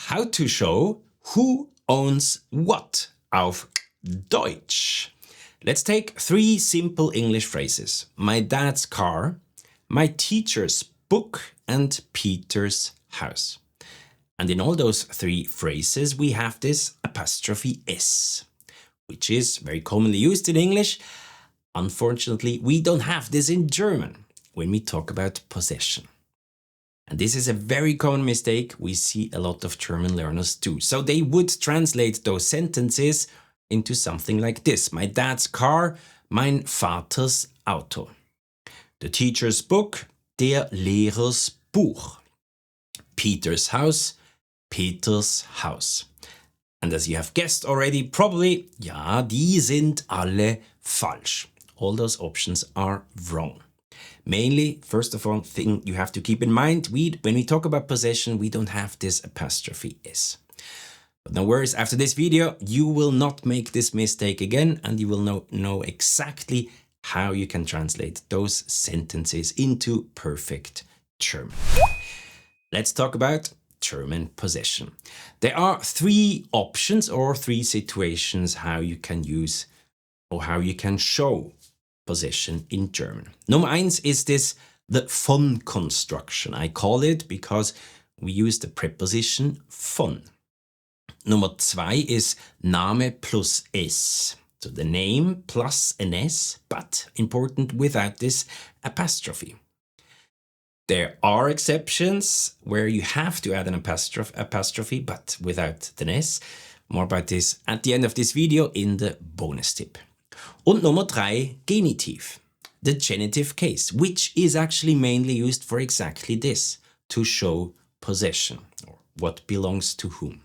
how to show who owns what auf Deutsch. Let's take 3 simple English phrases. My dad's car, my teacher's book, and Peter's house. And in all those 3 phrases, we have this apostrophe S, which is very commonly used in English. Unfortunately, we don't have this in German when we talk about possession. And this is a very common mistake we see a lot of German learners do. So they would translate those sentences into something like this. My dad's car, mein Vaters Auto. The teacher's book, der Lehrers Buch. Peter's house, Peters Haus. And as you have guessed already, probably, ja, die sind alle falsch. All those options are wrong. Mainly, first of all, thing you have to keep in mind, when we talk about possession, we don't have this apostrophe S. But no worries, after this video, you will not make this mistake again, and you will know exactly how you can translate those sentences into perfect German. Let's talk about German possession. There are 3 options or 3 situations how you can use or how you can show possession in German. Number 1 is this, the von construction. I call it because we use the preposition von. Number 2 is Name plus S. So the name plus an S, but important without this apostrophe. There are exceptions where you have to add an apostrophe, but without the S. More about this at the end of this video in the bonus tip. Und Nummer 3, Genitiv, the genitive case, which is actually mainly used for exactly this, to show possession, or what belongs to whom.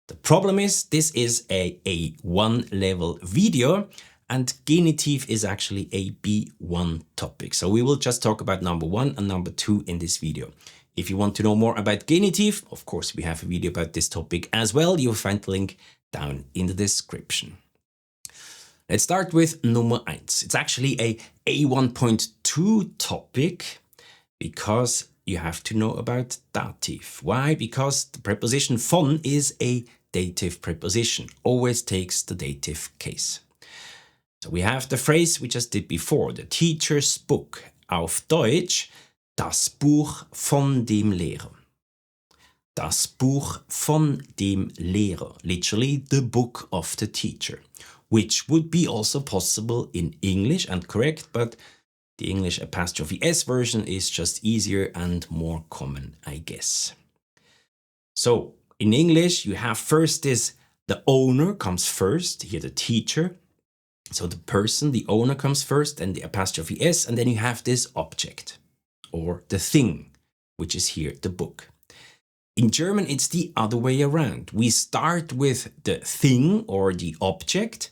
The problem is, this is a A1 level video, and genitive is actually a B1 topic. So we will just talk about number 1 and number 2 in this video. If you want to know more about genitive, of course, we have a video about this topic as well. You'll find the link down in the description. Let's start with Nummer 1. It's actually a A1.2 topic because you have to know about dative. Why? Because the preposition von is a dative preposition, always takes the dative case. So we have the phrase we just did before, the teacher's book, auf Deutsch, das Buch von dem Lehrer. Das Buch von dem Lehrer, literally the book of the teacher, which would be also possible in English and correct, but the English apostrophe S version is just easier and more common, I guess. So in English, you have first this, the owner comes first, here the teacher. So the person, the owner comes first, and the apostrophe S, and then you have this object, or the thing, which is here, the book. In German, it's the other way around. We start with the thing, or the object,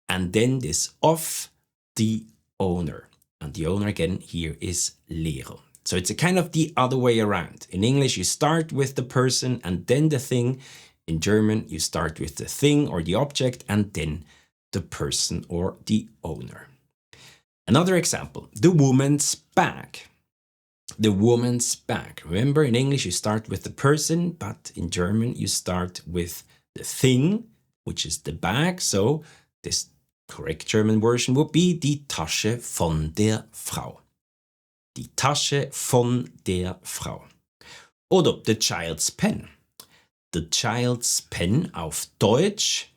and then this of the owner. And the owner, again, here is Lehrer. So it's a kind of the other way around. In English, you start with the person, and then the thing. In German, you start with the thing, or the object, and then the person or the owner. Another example, the woman's bag. The woman's bag. Remember, in English you start with the person, but in German you start with the thing, which is the bag. So this correct German version would be die Tasche von der Frau. Die Tasche von der Frau. Oder the child's pen. The child's pen auf Deutsch,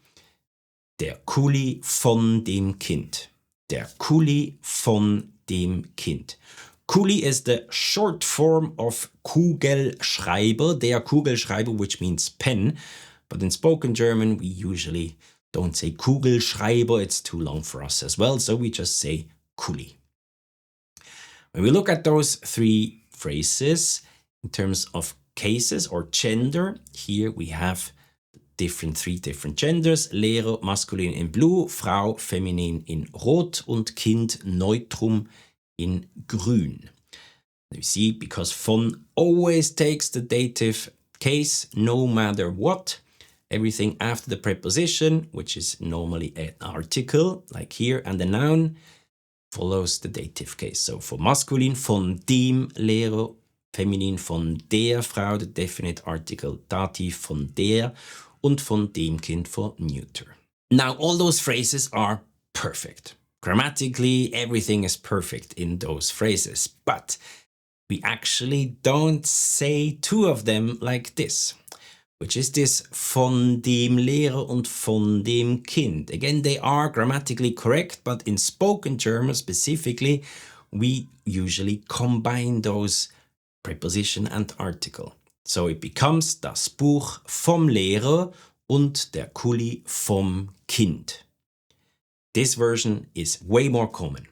der Kuli von dem Kind. Der Kuli von dem Kind. Kuli is the short form of Kugelschreiber, der Kugelschreiber, which means pen. But in spoken German, we usually don't say Kugelschreiber. It's too long for us as well, so we just say Kuli. When we look at those 3 phrases in terms of cases or gender, here we have 3 different genders, Lehrer maskulin in blue, Frau feminin in rot und Kind neutrum in grün. You see, because von always takes the dative case no matter what. Everything after the preposition, which is normally an article, like here, and the noun, follows the dative case. So for masculine, von dem Lehrer, Feminin von der Frau, the definite article Dativ von der und von dem Kind for neuter. Now all those phrases are perfect. Grammatically, everything is perfect in those phrases, but we actually don't say two of them like this, which is this von dem Lehrer und von dem Kind. Again, they are grammatically correct, but in spoken German specifically, we usually combine those preposition and article. So it becomes das Buch vom Lehrer und der Kuli vom Kind. This version is way more common.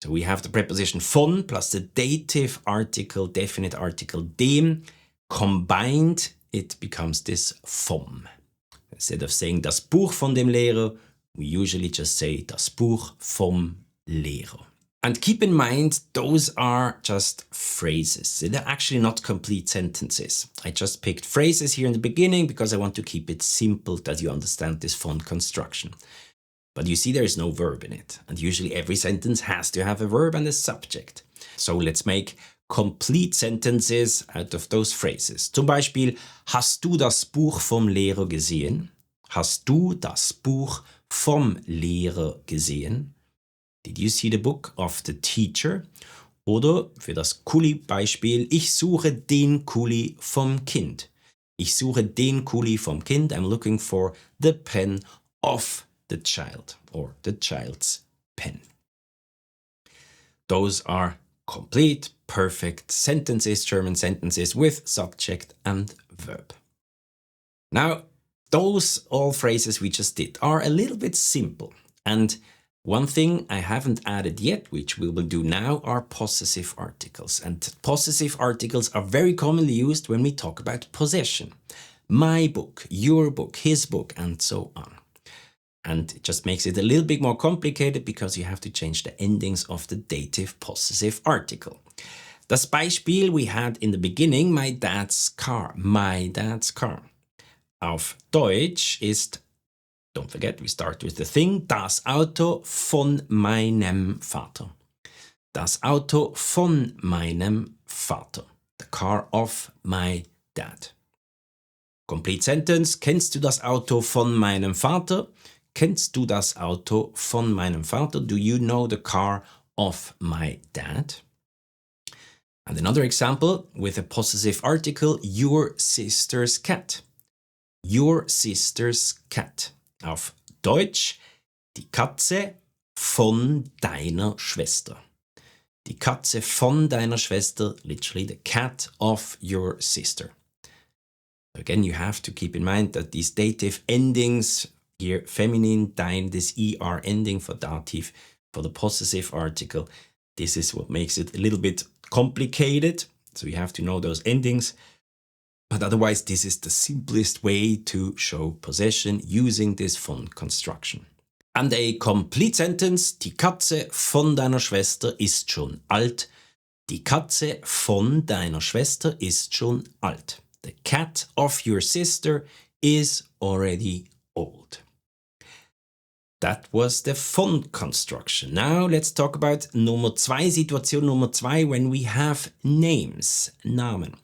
So we have the preposition von plus the dative article, definite article dem. Combined, it becomes this vom. Instead of saying das Buch von dem Lehrer, we usually just say das Buch vom Lehrer. And keep in mind, those are just phrases. They're actually not complete sentences. I just picked phrases here in the beginning because I want to keep it simple that you understand this von construction. But you see there is no verb in it. And usually every sentence has to have a verb and a subject. So let's make complete sentences out of those phrases. Zum Beispiel, hast du das Buch vom Lehrer gesehen? Hast du das Buch vom Lehrer gesehen? Did you see the book of the teacher? Oder für das Kuli-Beispiel, ich suche den Kuli vom Kind. Ich suche den Kuli vom Kind. I'm looking for the pen of the child or the child's pen. Those are complete, perfect sentences, German sentences with subject and verb. Now, those all phrases we just did are a little bit simple. And one thing I haven't added yet, which we will do now, are possessive articles. And possessive articles are very commonly used when we talk about possession. My book, your book, his book, and so on. And it just makes it a little bit more complicated because you have to change the endings of the dative possessive article. Das Beispiel we had in the beginning, my dad's car. My dad's car. Auf Deutsch ist, don't forget, we start with the thing, das Auto von meinem Vater. Das Auto von meinem Vater. The car of my dad. Complete sentence, kennst du das Auto von meinem Vater? Kennst du das Auto von meinem Vater? Do you know the car of my dad? And another example with a possessive article, your sister's cat. Your sister's cat. Auf Deutsch, die Katze von deiner Schwester. Die Katze von deiner Schwester, literally the cat of your sister. Again, you have to keep in mind that these dative endings, here feminine, dein, this er ending for dative, for the possessive article, this is what makes it a little bit complicated. So you have to know those endings. But otherwise, this is the simplest way to show possession using this von construction. And a complete sentence, die Katze von deiner Schwester ist schon alt. Die Katze von deiner Schwester ist schon alt. The cat of your sister is already old. That was the von construction. Now let's talk about Nummer 2, Situation Nummer 2, when we have names, Namen.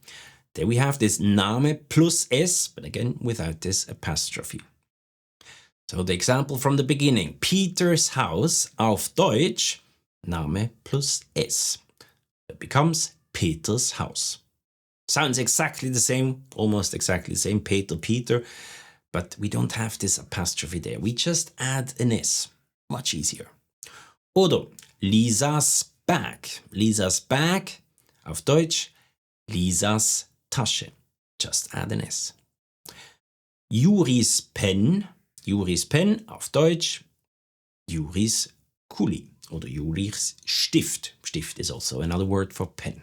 There we have this Name plus S, but again without this apostrophe. So the example from the beginning, Peters Haus auf Deutsch, Name plus S. It becomes Peters Haus. Sounds exactly the same, almost exactly the same, Peter, but we don't have this apostrophe there. We just add an S. Much easier. Oder Lisas bag. Lisas bag, auf Deutsch, Lisas Tasche. Just add an S. Juris Pen, auf Deutsch, Juris Kuli oder Juris Stift. Stift is also another word for pen.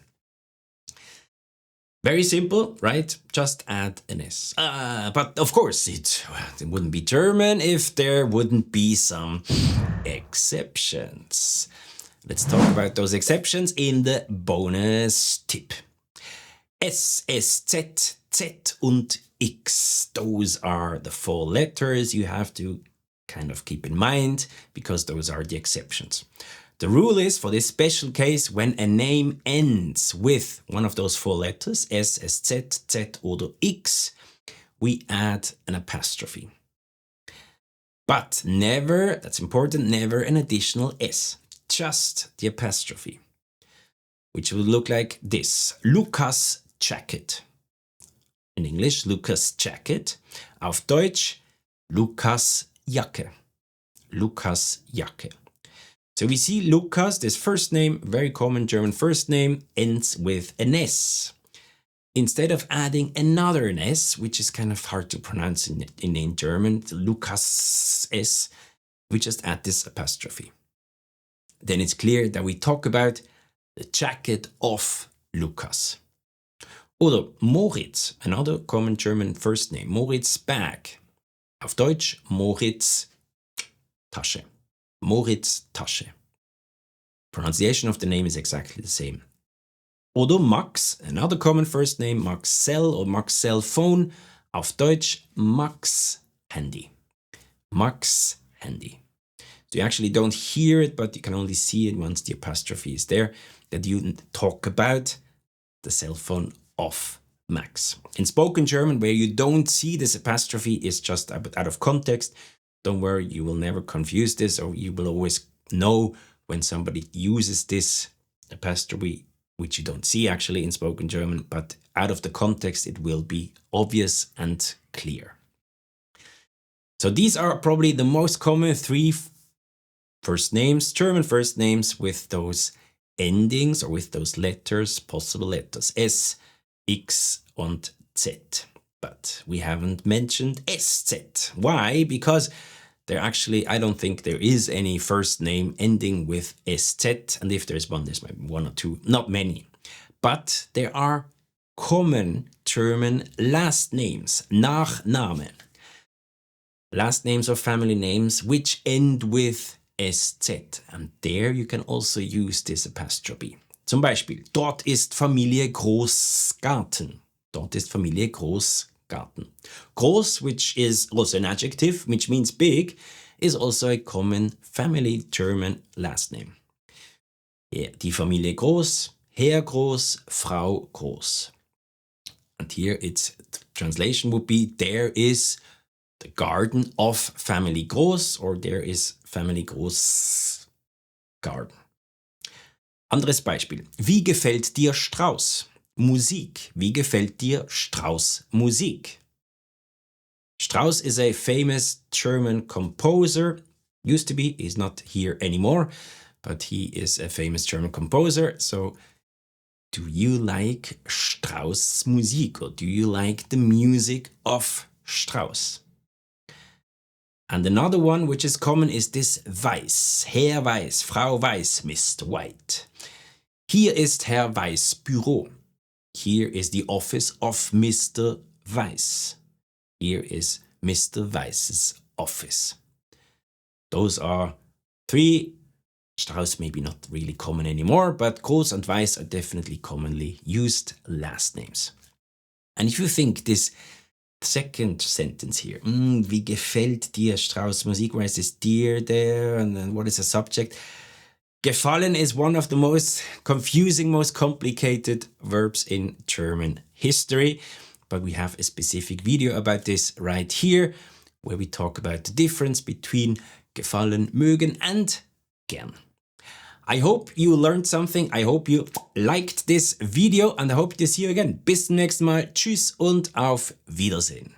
Very simple, right? Just add an S. But of course, it wouldn't be German if there wouldn't be some exceptions. Let's talk about those exceptions in the bonus tip. S, S, Z, Z und X. Those are the 4 letters you have to kind of keep in mind because those are the exceptions. The rule is, for this special case, when a name ends with one of those 4 letters, S, S, Z, Z oder X, we add an apostrophe. But never, that's important, never an additional S, just the apostrophe, which will look like this. Lukas jacket. In English, Lukas jacket. Auf Deutsch, Lukas Jacke. Lukas Jacke. So we see Lukas, this first name, very common German first name, ends with an S. Instead of adding another an S, which is kind of hard to pronounce in German, Lukas S, we just add this apostrophe. Then it's clear that we talk about the jacket of Lukas. Oder Moritz, another common German first name, Moritz bag. Auf Deutsch, Moritz Tasche. Moritz Tasche. Pronunciation of the name is exactly the same. Oder Max, another common first name, Maxell or Maxell phone. Auf Deutsch, Max Handy. Max Handy. So you actually don't hear it, but you can only see it once the apostrophe is there, that you talk about the cell phone of Max. In spoken German, where you don't see this apostrophe, is just out of context. Don't worry, you will never confuse this, or you will always know when somebody uses this apostrophe, which you don't see actually in spoken German, but out of the context, it will be obvious and clear. So these are probably the most common 3 first names, German first names with those endings or with those letters, possible letters, S, X and Z. But we haven't mentioned SZ. Why? Because I don't think there is any first name ending with SZ. And if there's one, there's maybe 1 or 2, not many. But there are common German last names, Nachname. Last names or family names which end with SZ. And there you can also use this apostrophe. Zum Beispiel, dort ist Familie Großgarten. Dort ist Familie Großgarten. Groß, which is also an adjective, which means big, is also a common family German last name. Yeah, die Familie Groß, Herr Groß, Frau Groß. And here its translation would be, there is the garden of Family Groß, or there is Family Groß garden. Anderes Beispiel. Wie gefällt dir Strauß? Musik. Wie gefällt dir Strauß Musik? Strauss is a famous German composer. Used to be, he's not here anymore, but he is a famous German composer. So, do you like Strauss Musik, or do you like the music of Strauss? And another one which is common is this Weiß. Herr Weiß, Frau Weiß, Mr. White. Hier ist Herr Weiß' Büro. Here is the office of Mr. Weiß. Here is Mr. Weiss's office. Those are 3. Strauss maybe not really common anymore, but Groß and Weiß are definitely commonly used last names. And if you think this second sentence here, wie gefällt dir Strauss Musik? Where is this dir there? And then what is the subject? Gefallen is one of the most confusing, most complicated verbs in German history. But we have a specific video about this right here, where we talk about the difference between gefallen, mögen and gern. I hope you learned something. I hope you liked this video and I hope to see you again. Bis zum nächsten Mal. Tschüss und auf Wiedersehen.